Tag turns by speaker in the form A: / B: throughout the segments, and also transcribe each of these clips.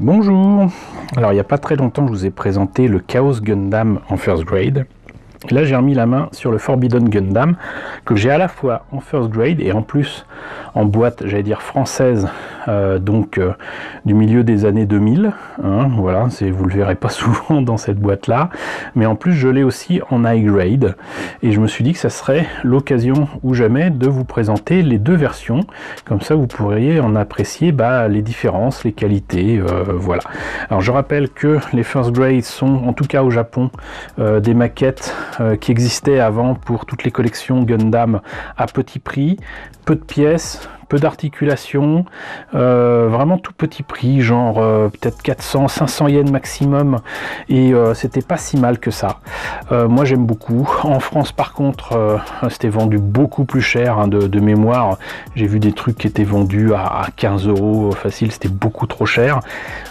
A: Bonjour. Alors il n'y a pas très longtemps je vous ai présenté le Chaos Gundam en First Grade. Et là j'ai remis la main sur le Forbidden Gundam que j'ai à la fois en First Grade et en plus en boîte, j'allais dire française, du milieu des années 2000. Voilà, vous le verrez pas souvent dans cette boîte là, mais en plus je l'ai aussi en High Grade et je me suis dit que ça serait l'occasion ou jamais de vous présenter les deux versions, comme ça vous pourriez en apprécier les différences, les qualités, voilà. Alors je rappelle que les First Grade sont, en tout cas au Japon, des maquettes qui existaient avant pour toutes les collections Gundam à petit prix, peu de pièces, peu d'articulation, vraiment tout petit prix, genre peut-être 400, 500 yens maximum, et c'était pas si mal que ça. Moi j'aime beaucoup. En France par contre, c'était vendu beaucoup plus cher, de mémoire. J'ai vu des trucs qui étaient vendus à 15 € facile, c'était beaucoup trop cher.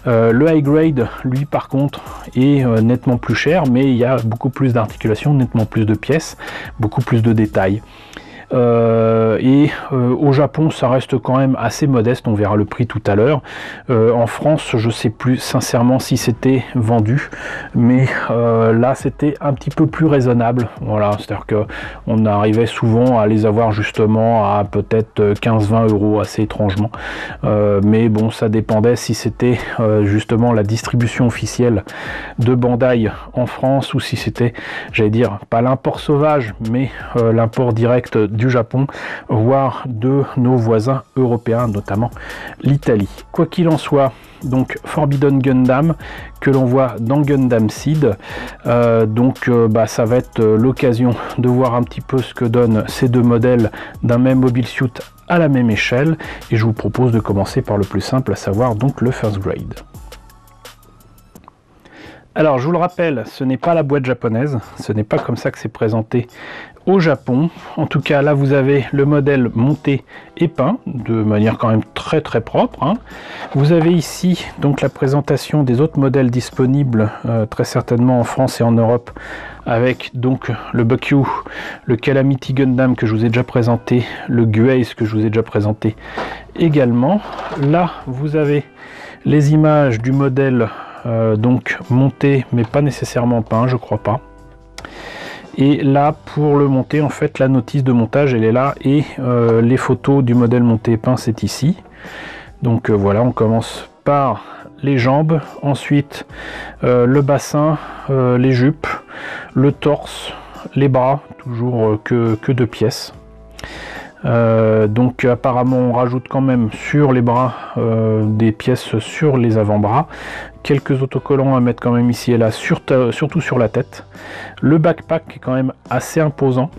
A: Le high grade, lui par contre, est nettement plus cher, mais il y a beaucoup plus d'articulation, nettement plus de pièces, beaucoup plus de détails. Au Japon ça reste quand même assez modeste, on verra le prix tout à l'heure. En France je sais plus sincèrement si c'était vendu, mais là c'était un petit peu plus raisonnable, voilà, c'est à dire que on arrivait souvent à les avoir justement à peut-être 15-20 € assez étrangement, mais bon, ça dépendait si c'était justement la distribution officielle de Bandai en France ou si c'était, j'allais dire, pas l'import sauvage mais l'import direct du Japon, voire de nos voisins européens, notamment l'Italie. Quoi qu'il en soit, donc Forbidden Gundam que l'on voit dans Gundam Seed, ça va être l'occasion de voir un petit peu ce que donnent ces deux modèles d'un même mobile suit à la même échelle, et je vous propose de commencer par le plus simple, à savoir donc le First Grade. Alors je vous le rappelle, ce n'est pas la boîte japonaise, ce n'est pas comme ça que c'est présenté au Japon. En tout cas là vous avez le modèle monté et peint de manière quand même très propre. Vous avez ici donc la présentation des autres modèles disponibles, très certainement en France et en Europe, avec donc le Buckyu, le Calamity Gundam que je vous ai déjà présenté, le Guace que je vous ai déjà présenté également. Là vous avez les images du modèle donc monté mais pas nécessairement peint, je crois pas. Et là pour le monter, en fait la notice de montage elle est là, et les photos du modèle monté et peint c'est ici. Donc voilà, on commence par les jambes, ensuite le bassin, les jupes, le torse, les bras, toujours que deux pièces. Donc apparemment on rajoute quand même sur les bras des pièces sur les avant-bras, quelques autocollants à mettre quand même ici et là, surtout sur la tête. Le backpack est quand même assez imposant.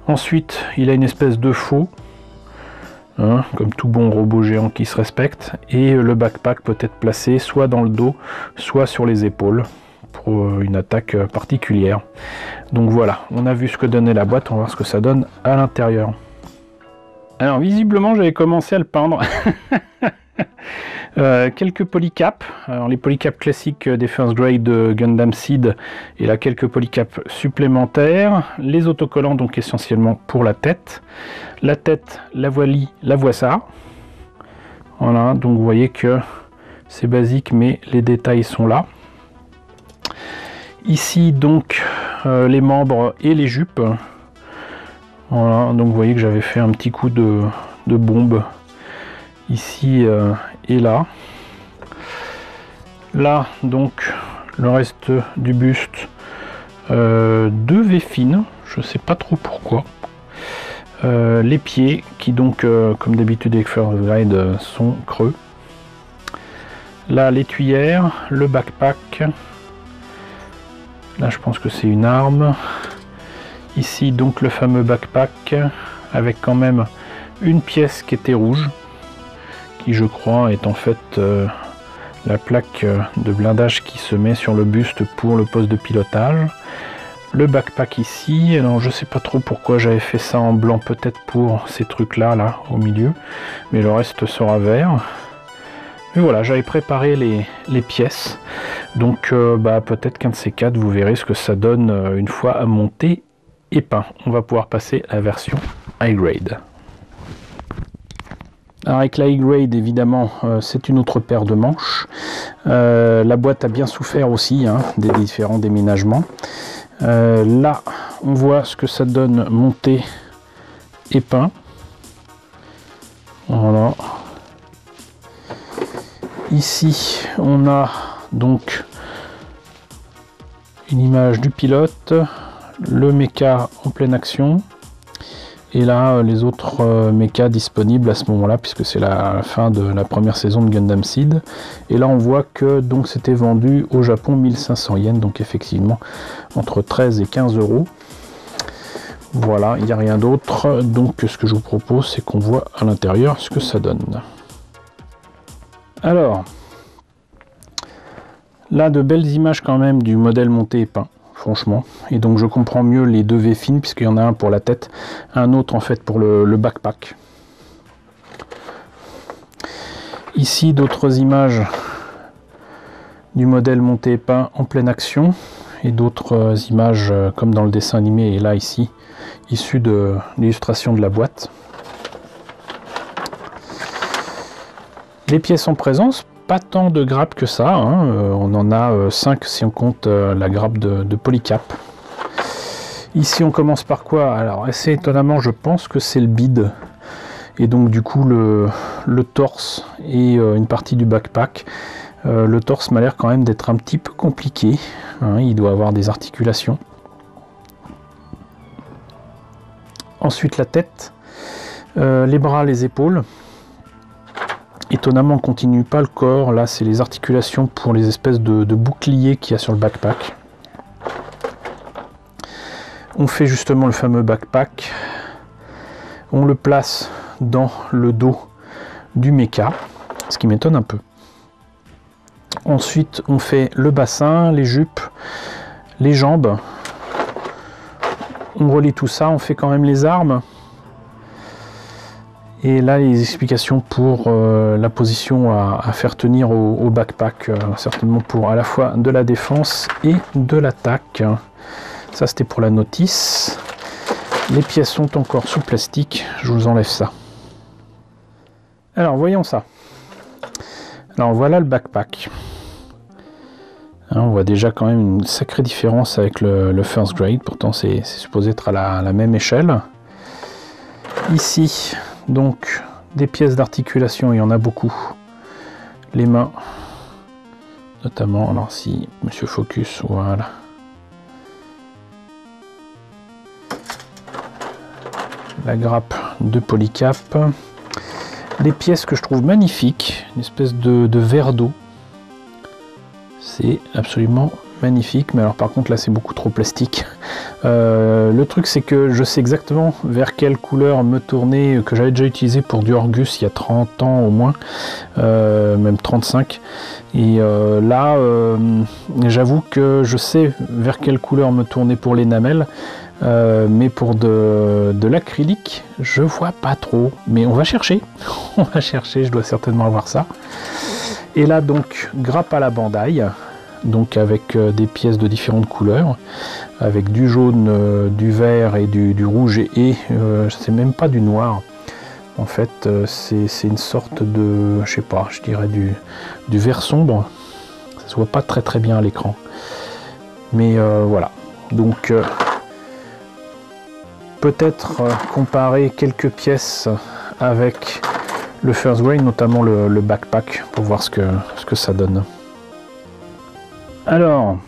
A: Ensuite il a une espèce de faux, comme tout bon robot géant qui se respecte, et le backpack peut être placé soit dans le dos, soit sur les épaules, pour une attaque particulière. Donc voilà, on a vu ce que donnait la boîte, on va voir ce que ça donne à l'intérieur. Alors visiblement j'avais commencé à le peindre. Quelques polycaps, alors les polycaps classiques des First Grade de Gundam Seed, et là quelques polycaps supplémentaires, les autocollants donc essentiellement pour la tête, la voilie, la voissa. Voilà, donc vous voyez que c'est basique mais les détails sont là. Ici donc les membres et les jupes. Voilà, donc vous voyez que j'avais fait un petit coup de bombe ici et là. Là donc le reste du buste, deux V fines, je sais pas trop pourquoi. Les pieds qui donc comme d'habitude avec First Grade sont creux. Là l'étuyère, le backpack. Là je pense que c'est une arme. Ici donc le fameux backpack avec quand même une pièce qui était rouge, qui je crois est en fait la plaque de blindage qui se met sur le buste pour le poste de pilotage. Le backpack ici, alors je sais pas trop pourquoi j'avais fait ça en blanc, peut-être pour ces trucs là au milieu, mais le reste sera vert. Et voilà, j'avais préparé les pièces, donc peut-être qu'un de ces quatre vous verrez ce que ça donne une fois à monter et peint. On va pouvoir passer à la version high grade. Alors avec la E-Grade, évidemment, c'est une autre paire de manches. La boîte a bien souffert aussi hein, des différents déménagements. Là, on voit ce que ça donne monté et peint. Voilà. Ici, on a donc une image du pilote, le mecha en pleine action. Et là, les autres mechas disponibles à ce moment-là, puisque c'est la fin de la première saison de Gundam Seed. Et là, on voit que donc c'était vendu au Japon 1500 yens, donc effectivement entre 13 et 15 euros. Voilà, il n'y a rien d'autre. Donc, ce que je vous propose, c'est qu'on voit à l'intérieur ce que ça donne. Alors, là, de belles images quand même du modèle monté et peint. Franchement, et donc je comprends mieux les deux V-Fin puisqu'il y en a un pour la tête, un autre en fait pour le backpack. Ici d'autres images du modèle monté et peint en pleine action et d'autres images comme dans le dessin animé et là ici issues de l'illustration de la boîte. Les pièces en présence. Pas tant de grappes que ça, hein. On en a 5 si on compte la grappe de Polycap. Ici on commence par quoi? Alors assez étonnamment je pense que c'est le bide. Et donc du coup le torse et une partie du backpack. Le torse m'a l'air quand même d'être un petit peu compliqué, hein. Il doit avoir des articulations. Ensuite la tête, les bras, les épaules. Étonnamment, on continue pas le corps. Là, c'est les articulations pour les espèces de boucliers qu'il y a sur le backpack. On fait justement le fameux backpack. On le place dans le dos du mecha, ce qui m'étonne un peu. Ensuite, on fait le bassin, les jupes, les jambes. On relie tout ça. On fait quand même les armes. Et là, les explications pour la position à faire tenir au backpack, certainement pour à la fois de la défense et de l'attaque. Ça, c'était pour la notice. Les pièces sont encore sous plastique. Je vous enlève ça. Alors, voyons ça. Alors, voilà le backpack. Hein, on voit déjà quand même une sacrée différence avec le First Grade. Pourtant, c'est supposé être à la même échelle. Ici... Donc, des pièces d'articulation, il y en a beaucoup. Les mains, notamment. Alors, si Monsieur Focus, voilà. La grappe de Polycap. Les pièces que je trouve magnifiques, une espèce de verre d'eau. C'est absolument magnifique, mais alors par contre là c'est beaucoup trop plastique. Le truc c'est que je sais exactement vers quelle couleur me tourner, que j'avais déjà utilisé pour du Orgus il y a 30 ans au moins, même 35. Et là j'avoue que je sais vers quelle couleur me tourner pour l'énamel, mais pour de l'acrylique je vois pas trop, mais on va chercher. On va chercher, je dois certainement avoir ça. Et là donc grappe à la Bandai, donc avec des pièces de différentes couleurs, avec du jaune, du vert et du rouge et c'est même pas du noir. En fait, c'est une sorte de, je sais pas, je dirais du vert sombre. Ça se voit pas très bien à l'écran. Mais voilà. Donc peut-être comparer quelques pièces avec le First Grade, notamment le backpack, pour voir ce que ça donne. Alors,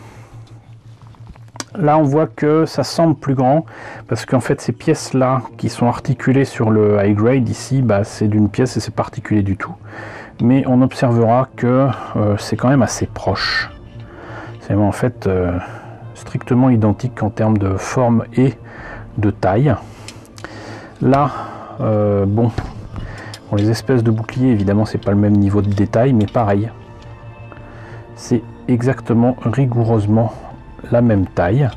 A: là on voit que ça semble plus grand, parce qu'en fait ces pièces-là qui sont articulées sur le high grade ici, bah, c'est d'une pièce et c'est pas articulé du tout. Mais on observera que c'est quand même assez proche. C'est en fait strictement identique en termes de forme et de taille. Là, bon, pour les espèces de boucliers, évidemment c'est pas le même niveau de détail, mais pareil. C'est exactement, rigoureusement la même taille.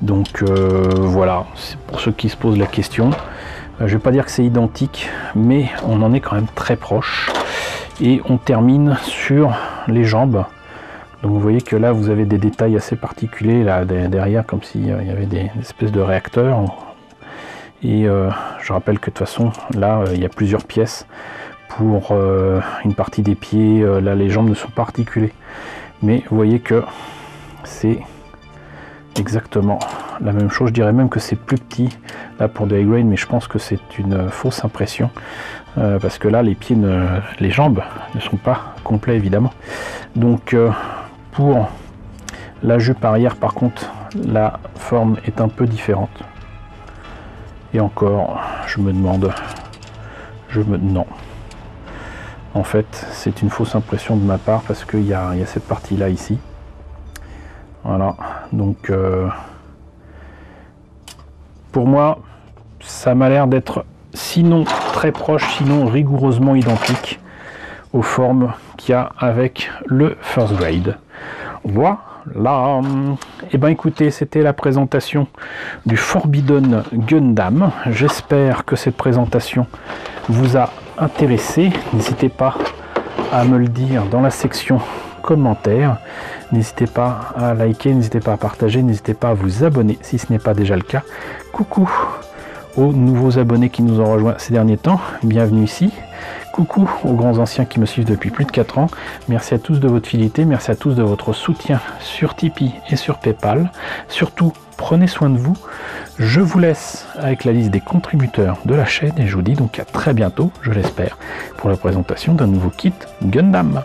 A: Donc voilà, c'est pour ceux qui se posent la question. Je vais pas dire que c'est identique, mais on en est quand même très proche. Et on termine sur les jambes. Donc vous voyez que là vous avez des détails assez particuliers là derrière, comme s'il y avait des espèces de réacteurs. Et je rappelle que de toute façon là il y a plusieurs pièces pour une partie des pieds. Là, les jambes ne sont pas articulées. Mais vous voyez que c'est exactement la même chose. Je dirais même que c'est plus petit là pour de A-grade, mais je pense que c'est une fausse impression. Parce que là, les jambes ne sont pas complets, évidemment. Donc, pour la jupe arrière, par contre, la forme est un peu différente. Et encore, je me demande... Non. En fait, c'est une fausse impression de ma part parce qu'il y a cette partie-là ici. Voilà. Donc, pour moi, ça m'a l'air d'être sinon très proche, sinon rigoureusement identique aux formes qu'il y a avec le First Grade. Voilà. Et ben écoutez, c'était la présentation du Forbidden Gundam. J'espère que cette présentation vous a intéressé. N'hésitez pas à me le dire dans la section commentaires. N'hésitez pas à liker, n'hésitez pas à partager, n'hésitez pas à vous abonner si ce n'est pas déjà le cas. Coucou aux nouveaux abonnés qui nous ont rejoints ces derniers temps, bienvenue ici. Coucou aux grands anciens qui me suivent depuis plus de 4 ans. Merci à tous de votre fidélité, merci à tous de votre soutien sur Tipeee et sur Paypal. Surtout, prenez soin de vous. Je vous laisse avec la liste des contributeurs de la chaîne et je vous dis donc à très bientôt, je l'espère, pour la présentation d'un nouveau kit Gundam.